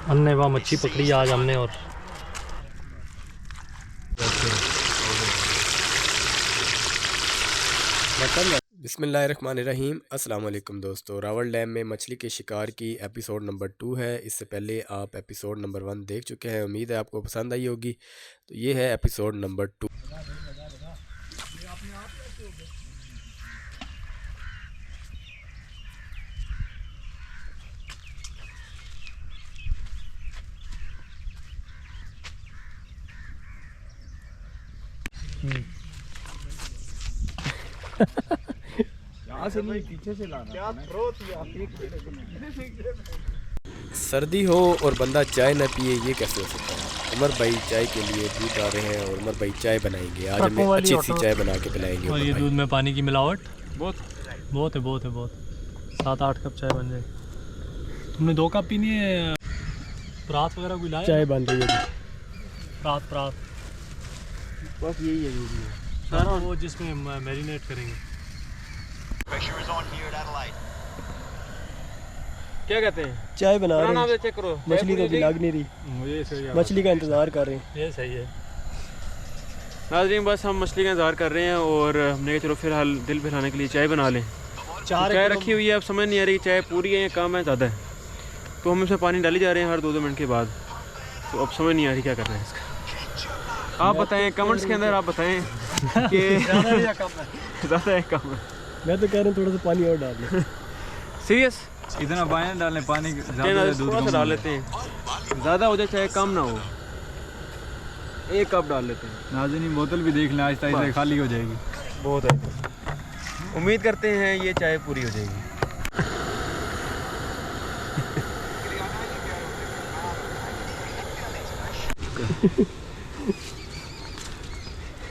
हमने वहाँ मच्छी पकड़ी आज हमने। और बिस्मिल्लाहिर्रहमानिर्रहीम। अस्सलाम वालेकुम दोस्तों, रावल डैम में मछली के शिकार की एपिसोड नंबर 2 है। इससे पहले आप एपिसोड नंबर 1 देख चुके हैं, उम्मीद है आपको पसंद आई होगी। तो ये है एपिसोड नंबर 2। सर्दी हो और बंदा चाय न पिए, ये कैसे हो सकता है। उमर भाई चाय के लिए दूध आ रहे हैं और उमर भाई चाय बनाएंगे। आज हमें अच्छी सी चाय बना के पिलाएंगे। और ये दूध में पानी की मिलावट बहुत है। 7-8 कप चाय बन जाए। तुमने 2 कप पीनी है। परात वगैरह कोई लाया? चाय बन रही है। परात बस यही है वो जिसमें मैरिनेट करेंगे। क्या कहते हैं? चाय बना रहे हैं। चेक करो, मछली तो लग नहीं रही। मुझे मछली का इंतज़ार कर रहे हैं। ये सही है नाज़रीन, बस हम मछली का इंतज़ार कर रहे हैं और हमने चलो फिलहाल दिल बहलाने के लिए चाय बना लें। चाय रखी हुई है, अब समझ नहीं आ रही चाय पूरी है या कम है ज़्यादा है। तो हम इसमें पानी डाली जा रहे हैं हर 2-2 मिनट के बाद। तो अब समझ नहीं आ रही क्या करना है इसका। आप बताएं कमेंट्स के अंदर, आप बताएं कि ज़्यादा है कम है। मैं तो कह रहा हूँ थोड़ा सा पानी और डाल दें। सीरियस इतना पानी डालने, पानी थोड़ा सा डाल लेते हैं, ज़्यादा हो जाए चाहे कम ना हो। 1 कप डाल लेते हैं। नाज़रीन बोतल भी देख लें, आहिस्ता आहिस्ता खाली हो जाएगी। बहुत है, उम्मीद करते हैं ये चाय पूरी हो जाएगी।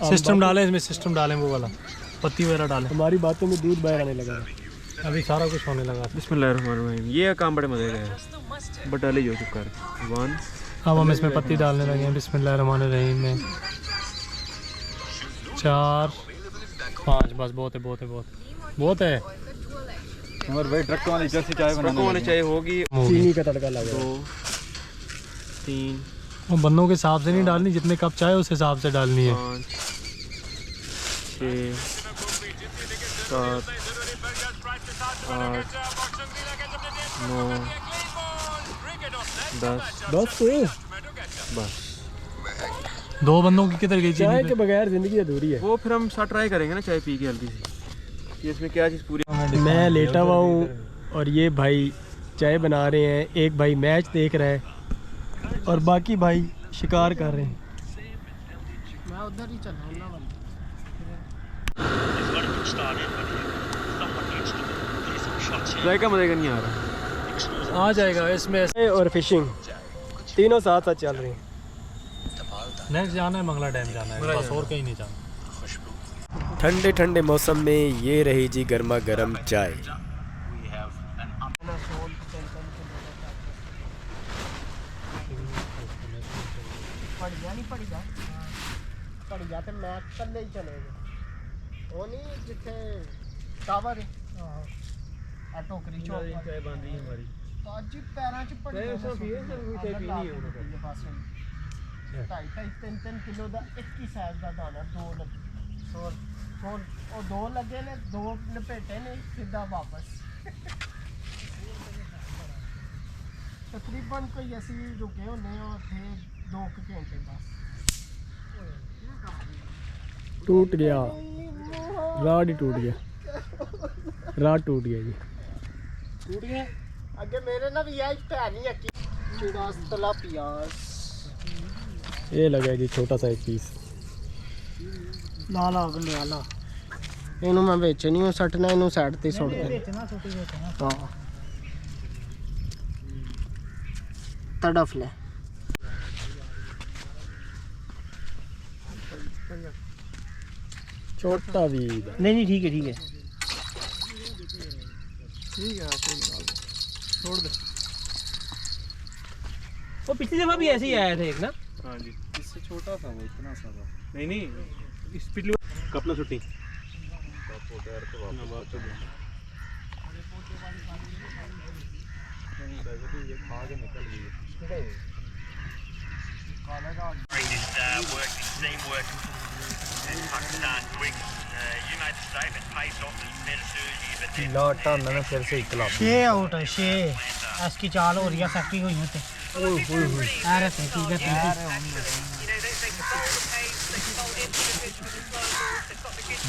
सिस्टम डालें इसमें, सिस्टम डालें वो वाला, पत्ती वगैरह डालें। हमारी बातों में दूध बाहर आने लगा, अभी सारा कुछ होने लगा। बिस्मिल्लाहिर्रहमानिर्रहीम। ये काम बड़े मज़े का है, बट डाले जो चुका है 1। अब हम इसमें पत्ती डालने लगे हैं। बिस्मिल्लाहिर्रहमानिर्रहीम में 4-5 बस बहुत है। और भाई ट्रक वाली जैसी चाय बनाने चाय होगी। चीनी का तड़का लगा। 2 3 वो बंदों के हिसाब से नहीं डालनी, जितने कप चाय उस हिसाब से डालनी है। 5 6 7 8 9 10 बस 2 बंदों की किधर गई चाय के बगैर ज़िंदगी अधूरी है। वो फिर हम साथ ट्राई करेंगे ना चाय पी के हल्की सी, इसमें क्या चीज़ पूरी। मैं लेटा हुआ हूँ और ये भाई चाय बना रहे हैं। एक भाई मैच देख रहा है और बाकी भाई शिकार कर रहे हैं। मैं उधर ही चल रहा हूँ। जायका मज़े का नहीं आ रहा। आ जाएगा इसमें। और फिशिंग तीनों साथ साथ चल रही हैं। नेक्स्ट जाना है मंगला डैम जाना है, बस और कहीं नहीं जाना। ठंडे ठंडे मौसम में ये रही जी गर्मा गर्म चाय। ढाई 3 किलो का एक ही साइज का दाना 2 लगे ने 2 लपेटे ने सीधा वापस। तकरीबन कोई ऐसी रुके होने और थे 2 घंटे बस। टूट गया राड ही टूट गया, राड टूट गया जी। टूट गया अगे मेरे ना भी यही पैनी है कि चिड़ास प्याज। ये लगा जी छोटा सा एक पीस। ला इनू मैं बेच नहीं हूँ, सटना इनू साइड ते सुट दे। हाँ तड़फ ले। छोटा भी नहीं ठीक है छोड़ दे। वो पिछली दफा भी ऐसे ही आया था एक ना। हाँ जी, इससे छोटा था वो, इतना सा था। नहीं नहीं इस पिछली कपना छुट्टी लौटा मैंने फिर से इकला 6 आउट है 6 इसकी चाल हो रही है फैक्ट्री हुई होते अरे ठीक है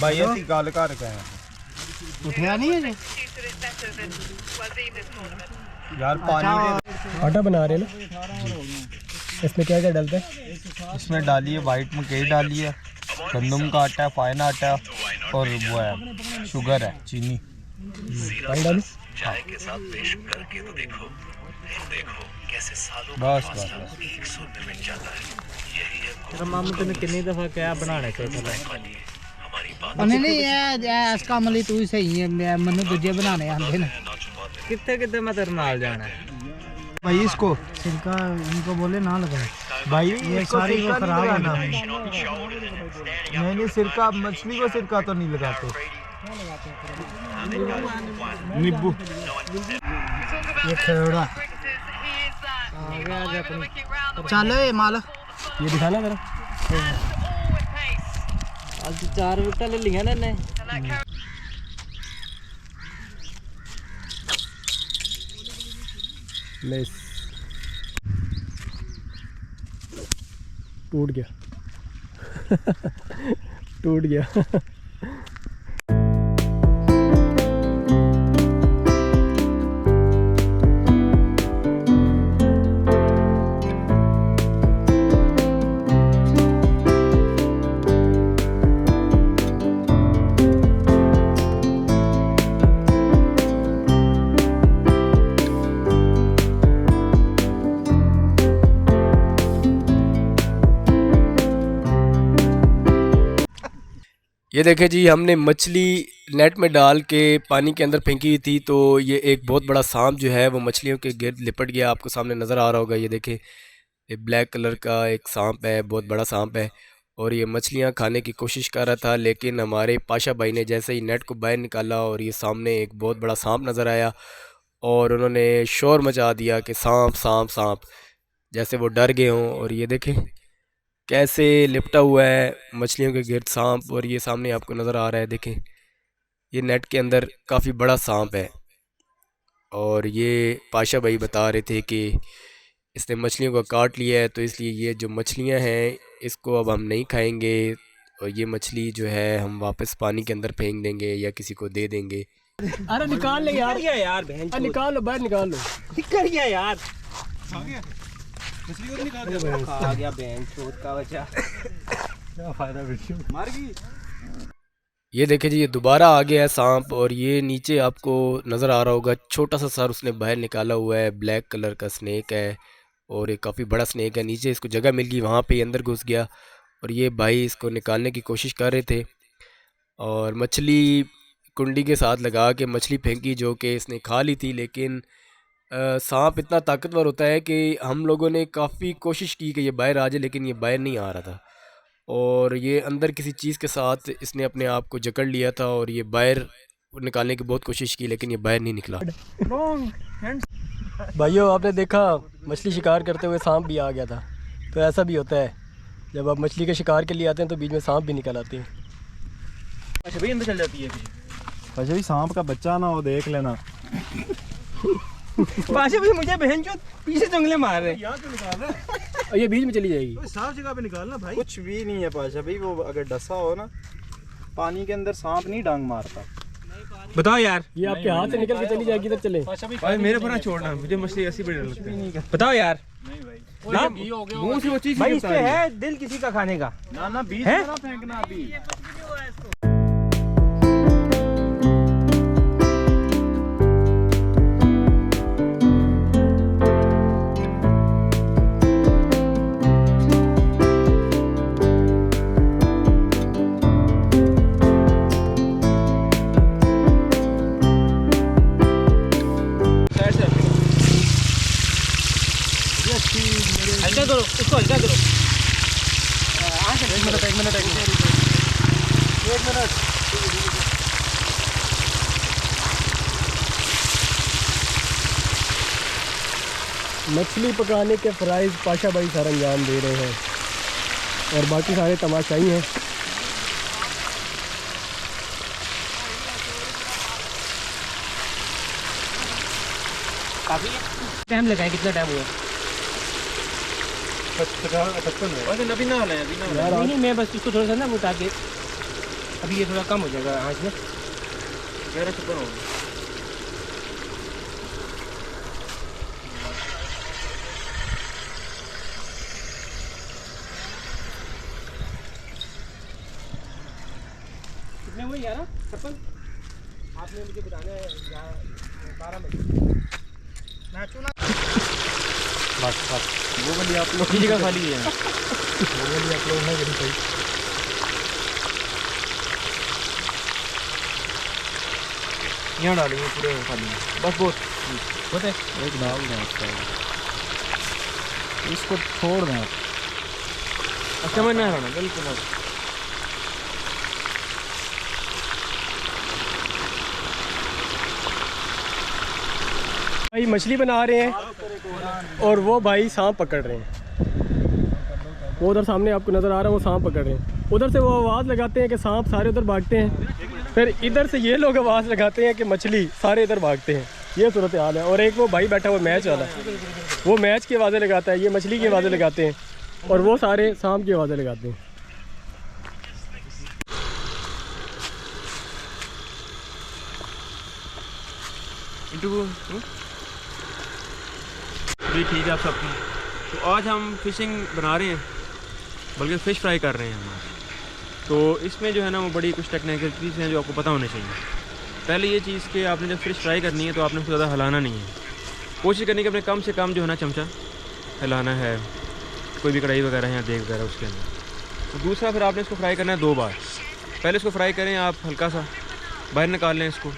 भाई ऐसी गल कर के उठया नहीं है जी यार पानी में आटा बना रहे ना इसमें क्या क्या डालते हैं इसमें डाली है वाइट मकई डाली है, गंदम का आटा है, फाइन आटा है और वो है शुगर है, चीनी। पानी डालूं बस बस मामू तेने कितनी दफा क्या बनाने से नहीं नहीं ये इसका अमल ही तू ही सही है मैंने दूजे बनाने आंदे ने कितने कितने मैं तेरे नाल जाना है भाई। इसको सिरका इनको बोले ना लगाए भाई ये सारी वो खराब है ना नहीं सिरका, मछली को सिरका तो नहीं लगाते, नींबू। ये खेड़ा चलो ये माल ये दिखाना जरा आज 4 विकेट ले लिया ने मिस टूट गया टूट गया ये देखें जी, हमने मछली नेट में डाल के पानी के अंदर फेंकी हुई थी, तो ये एक बहुत बड़ा सांप जो है वो मछलियों के गिर्द लिपट गया। आपको सामने नज़र आ रहा होगा, ये देखें, ये ब्लैक कलर का एक सांप है, बहुत बड़ा सांप है और ये मछलियां खाने की कोशिश कर रहा था। लेकिन हमारे पाशा भाई ने जैसे ही नेट को बाहर निकाला और ये सामने एक बहुत बड़ा सांप नज़र आया और उन्होंने शोर मचा दिया कि सांप सांप सांप, जैसे वो डर गए हों। और ये देखें कैसे लिपटा हुआ है मछलियों के गिर्द सांप, और ये सामने आपको नज़र आ रहा है, देखें ये नेट के अंदर काफ़ी बड़ा सांप है। और ये पाशा भाई बता रहे थे कि इसने मछलियों को काट लिया है, तो इसलिए ये जो मछलियां हैं इसको अब हम नहीं खाएंगे और ये मछली जो है हम वापस पानी के अंदर फेंक देंगे या किसी को दे देंगे। अरे निकाल ले यार, यार बहन निकाल लो, बाहर निकाल लो, निकल गया यार, आ गया मछली को निकाल दिया, आ गया बहन चोद का बच्चा, क्या फायदा वीडियो मार गई। ये देखें जी, ये दोबारा आ गया है सांप और ये नीचे आपको नज़र आ रहा होगा, छोटा सा सर उसने बाहर निकाला हुआ है, ब्लैक कलर का स्नेक है और ये काफ़ी बड़ा स्नेक है। नीचे इसको जगह मिल गई, वहाँ पे अंदर घुस गया और ये भाई इसको निकालने की कोशिश कर रहे थे और मछली कुंडी के साथ लगा के मछली फेंकी जो कि इसने खा ली थी। लेकिन सांप इतना ताकतवर होता है कि हम लोगों ने काफ़ी कोशिश की कि ये बाहर आ जाए, लेकिन ये बाहर नहीं आ रहा था और ये अंदर किसी चीज़ के साथ इसने अपने आप को जकड़ लिया था और ये बाहर निकालने की बहुत कोशिश की लेकिन ये बाहर नहीं निकला। भाइयों आपने देखा मछली शिकार करते हुए सांप भी आ गया था, तो ऐसा भी होता है जब आप मछली के शिकार के लिए आते हैं तो बीच में सांप भी निकल आते हैं। अच्छा भाई अंदर चल जाती है, अच्छा भी सांप का बच्चा ना हो, देख लेना। पाशा भाई मुझे बहन चोद पीछे जंगले मार रहे हैं, यहाँ क्यों निकाल रहा है? और ये बीच में चली जाएगी, साफ जगह पे निकालना भाई। कुछ भी नहीं है पाशा भाई, वो अगर डसा हो ना पानी के अंदर सांप नहीं डांग मारता। बताओ यार, ये आपके हाथ से निकल के चली जाएगी तब चले भाई, मेरे पर ना छोड़ना, मुझे मछली ऐसी बड़ी लगती है। बताओ यार, मुंह से वो चीज भाई इस पे है दिल किसी का खाने का, ना ना बीच में ना फेंकना अभी। हल्का करो उसको, हल्का करो। मछली पकाने के फ़राइज़ पाशा भाई सर अंजाम दे रहे हैं और बाकी सारे तमाशाई हैं। काफ़ी टाइम लगा है, कितना टाइम हुआ? 55 अभी ना हाल है, अभी ना हाल है। नहीं, मैं बस इसको थोड़ा सा ना वो ताकि अभी ये थोड़ा कम हो जाएगा आँच में। 11-56 होगा। कितने हुए यार? 56 आपने मुझे बताना है 12 मिनट। बस वो वाली आप लोग की जगह खाली है। वो वाली आप लोग ना करी सही। यहाँ डालेंगे पूरे खाली बस बहुत पता है एक डाल दें इसको छोड़ दें। अच्छा मैं ना रहना बिल्कुल। भाई मछली बना रहे हैं और वो भाई सांप पकड़ रहे हैं। वो उधर सामने आपको नज़र आ रहा है, वो सांप पकड़ रहे हैं। उधर से वो आवाज़ लगाते हैं कि सांप, सारे उधर भागते हैं। फिर इधर से ये लोग आवाज़ लगाते हैं कि मछली, सारे इधर भागते हैं। ये सूरत हाल है। और एक वो भाई बैठा हुआ मैच वाला, वो मैच की आवाज़ें लगाता है, ये मछली की आवाज़ें लगाते हैं और वो सारे सांप की आवाज़ें लगाते हैं। जी ठीक है आप सबकी। तो आज हम फ़िशिंग बना रहे हैं, बल्कि फ़िश फ्राई कर रहे हैं हम। तो इसमें जो है ना वो बड़ी कुछ टेक्निकलिटीज़ हैं जो आपको पता होने चाहिए। पहले ये चीज़ कि आपने जब फ़िश फ्राई करनी है तो आपने उसको ज़्यादा हिलाना नहीं है। कोशिश करनी कि अपने कम से कम जो है ना चमचा हिलाना है, कोई भी कढ़ाई वगैरह है या देग वगैरह उसके अंदर। तो दूसरा फिर आपने इसको फ्राई करना है 2 बार। पहले इसको फ्राई करें आप, हल्का सा बाहर निकाल लें इसको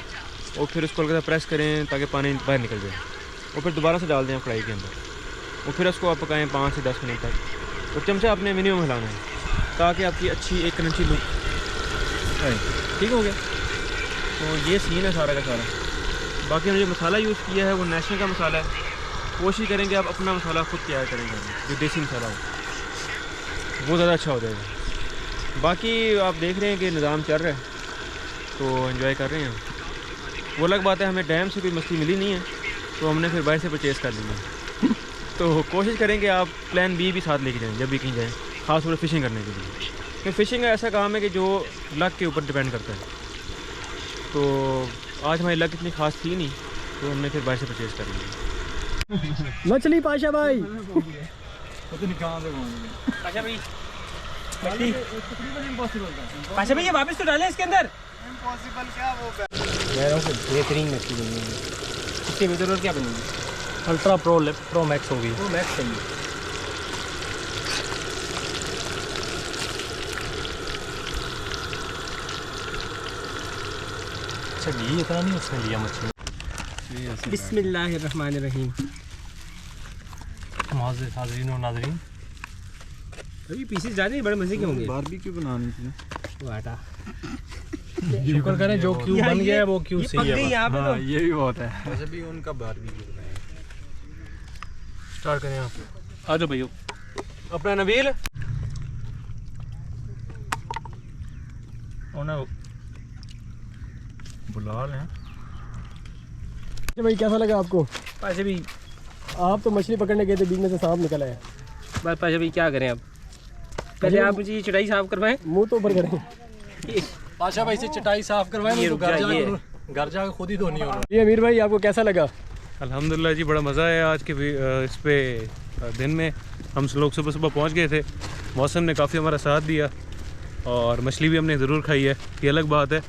और फिर उसको हल्का सा प्रेस करें ताकि पानी बाहर निकल जाए और फिर दोबारा से डाल दें फ्राई के अंदर और फिर उसको आप पकाएं 5 से 10 मिनट तक। और चमचा आपने मिनिमम हिलाना है ताकि आपकी अच्छी एक क्रंची लुक आए। ठीक हो गया। तो ये सीन है सारा का सारा। बाकी हमने जो मसाला यूज़ किया है वो नेशनल का मसाला है। कोशिश करेंगे आप अपना मसाला खुद तैयार करेंगे, जो देसी मसाला हो वो ज़्यादा अच्छा हो जाएगा। बाकी आप देख रहे हैं कि निज़ाम चल रहा है तो एंजॉय कर रहे हैं। वो अलग बात है, हमें डैम से कोई मछली मिली नहीं है तो हमने फिर बाहर से परचेज़ कर ली है। तो कोशिश करेंगे आप प्लान बी भी साथ लेके जाएँ जब भी कहीं जाएँ, ख़ास तौर पर फ़िशिंग करने के लिए। तो फ़िशिंग ऐसा काम है कि जो लक के ऊपर डिपेंड करता है। तो आज हमारी लक इतनी ख़ास थी नहीं तो हमने फिर बाहर से परचेज़ कर ली मछली। पाशा भाई पाशा भाई ये वापस तो डालें इसके अंदर। इम्पॉसिबल क्या वो बेहतरीन मछली बनेगी। इसके भीतर और क्या बनेगी? अल्ट्रा प्रो मैक्स होगी। वो मैक्स चाहिए। अच्छा घी इतना नहीं उसने लिया मछली। बिस्मिल्लाहिर्रहमानिर्रहीम। हाज़रीन और नाज़रीन, अभी पीसेस ज़्यादा ही बड़े मज़े के होंगे। बारबेक्यू बनानी थी वो आटा शुक्र करें जो क्यों बन गया है वो क्यों सही है। हाँ, ये भी बहुत है। वैसे भी उनका बारबेक्यू बनाया। स्टार्ट करें आप। आ जाओ भैया अपना नबील। बुला लें। भाई कैसा लगा आपको? पाशा भाई आप तो मछली पकड़ने गए थे, बीच में से सांप निकला है। बस पाशा भाई क्या करें अब, पहले आप मुझे चटाई साफ करवाएं। मुंह तो ऊपर करें। पाशा भाई से चटाई साफ करवाएं, तो घर जाकर खुद ही धोनी होना। ये अमीर भाई आपको कैसा लगा? अल्हम्दुलिल्लाह जी, बड़ा मज़ा आया आज के इस पे दिन में। हम लोग सुबह सुबह पहुंच गए थे, मौसम ने काफ़ी हमारा साथ दिया और मछली भी हमने ज़रूर खाई है। ये अलग बात है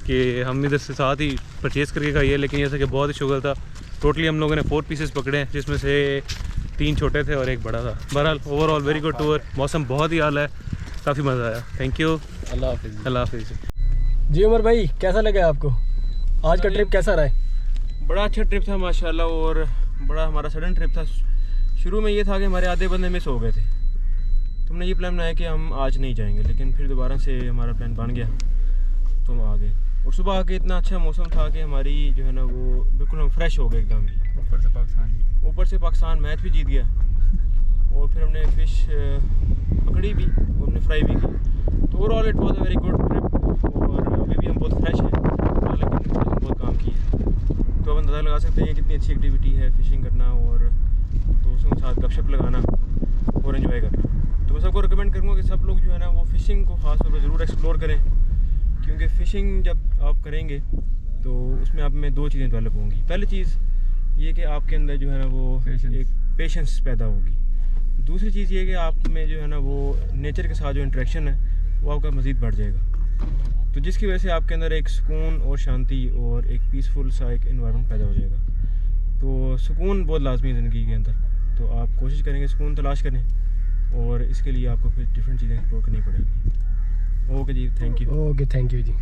कि हम इधर से साथ ही परचेज़ करके खाई है, लेकिन जैसा कि बहुत ही शुगर था। टोटली हम लोगों ने 4 पीसेस पकड़े हैं, जिसमें से 3 छोटे थे और 1 बड़ा था। बहरहाल ओवरऑल वेरी गुड टूर। मौसम बहुत ही आला है, काफ़ी मज़ा आया। थैंक यू, अल्लाह हाफिज़। अल्लाह हाफिज़। जी उमर भाई कैसा लगा आपको? आज का ट्रिप कैसा रहा है? बड़ा अच्छा ट्रिप था माशाल्लाह, और बड़ा हमारा सडन ट्रिप था। शुरू में ये था कि हमारे आधे बंदे मिस हो गए थे, तो हमने ये प्लान बनाया कि हम आज नहीं जाएंगे, लेकिन फिर दोबारा से हमारा प्लान बन गया तो हम आ गए। और सुबह आके इतना अच्छा मौसम था कि हमारी जो है ना वो बिल्कुल हम फ्रेश हो गए एकदम ही। ऊपर से पाकिस्तान मैच भी जीत गया और फिर हमने फ़िश पकड़ी भी और हमने फ्राई भी की। तो overall it was a very good trip और अभी भी हम बहुत फ्रेश हैं, लेकिन हम बहुत काम किए। तो अब अंदाज़ा लगा सकते हैं कितनी अच्छी एक्टिविटी है फ़िशिंग करना और दोस्तों के साथ गपशप लगाना और एंजॉय करना। तो मैं सबको रिकमेंड करूँगा कि सब लोग जो है ना वो फ़िशिंग को ख़ास तौर पर ज़रूर एक्सप्लोर करें, क्योंकि फ़िशिंग जब आप करेंगे तो उसमें आप में दो चीज़ें डेवलप होंगी। पहली चीज़ ये कि आपके अंदर जो है ना वो एक पेशेंस पैदा होगी। दूसरी चीज़ ये कि आप में जो है ना वो नेचर के साथ जो इंटरेक्शन है वो आपका मज़ीद बढ़ जाएगा, तो जिसकी वजह से आपके अंदर एक सुकून और शांति और एक पीसफुल सा एक एनवायरनमेंट पैदा हो जाएगा। तो सुकून बहुत लाजमी है ज़िंदगी के अंदर, तो आप कोशिश करेंगे सुकून तलाश करें और इसके लिए आपको फिर डिफरेंट चीज़ें एक्सप्लोर करनी पड़ेगी। ओके जी, thank you. Okay, thank you जी।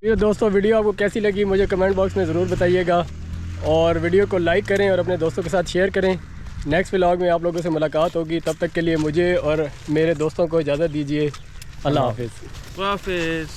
ये दोस्तों वीडियो आपको कैसी लगी मुझे कमेंट बॉक्स में ज़रूर बताइएगा और वीडियो को लाइक करें और अपने दोस्तों के साथ शेयर करें। नेक्स्ट व्लॉग में आप लोगों से मुलाकात होगी, तब तक के लिए मुझे और मेरे दोस्तों को इजाज़त दीजिए। अल्लाह हाफिज़। हाफिज़।